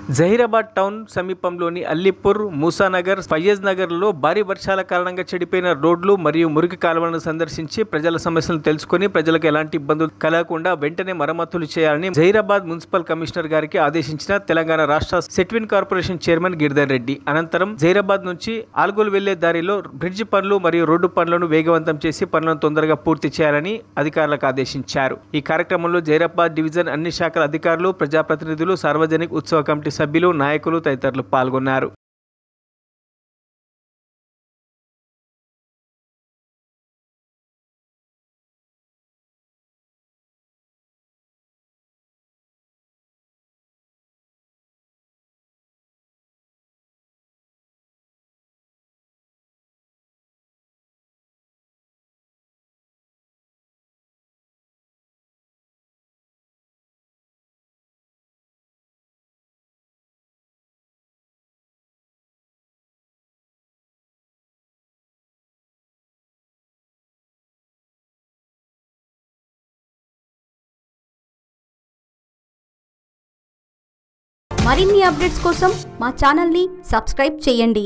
Zaheerabad town సమీపంలోని అల్లీపూర్, మూసానగర్, ఫయజ్ నగర్లో భారీ వర్షాల కారణంగా చెడిపోయిన రోడ్లు మరియు మురికి కాలువలను సందర్శించి ప్రజల సమస్యలను తెలుసుకుని ప్రజలకు ఎలాంటి ఇబ్బందులు కలగకుండా వెంటనే మరమ్మతులు చేయాలని జహీరాబాద్ మున్సిపల్ కమిషనర్ గారికి ఆదేశించిన తెలంగాణ రాష్ట్ర సెట్విన్ కార్పొరేషన్ చైర్మన్ గిరిధర్ రెడ్డి. అనంతరం జహీరాబాద్ నుంచి ఆల్గోల్ వెళ్లే దారిలో బ్రిడ్జి పనులు మరియు రోడ్డు పనులను వేగవంతం చేసి పనులను తొందరగా పూర్తి చేయాలని అధికారులకు ఆదేశించారు. ఈ కార్యక్రమంలో జహీరాబాద్ డివిజన్ అన్ని శాఖల అధికారులు, ప్రజాప్రతినిధులు, సార్వజనిక ఉత్సవ కమిటీ సభ్యులు, నాయకులు తదితరులు పాల్గొన్నారు. మరిన్ని అప్డేట్స్ కోసం మా ఛానల్ని సబ్స్క్రైబ్ చేయండి.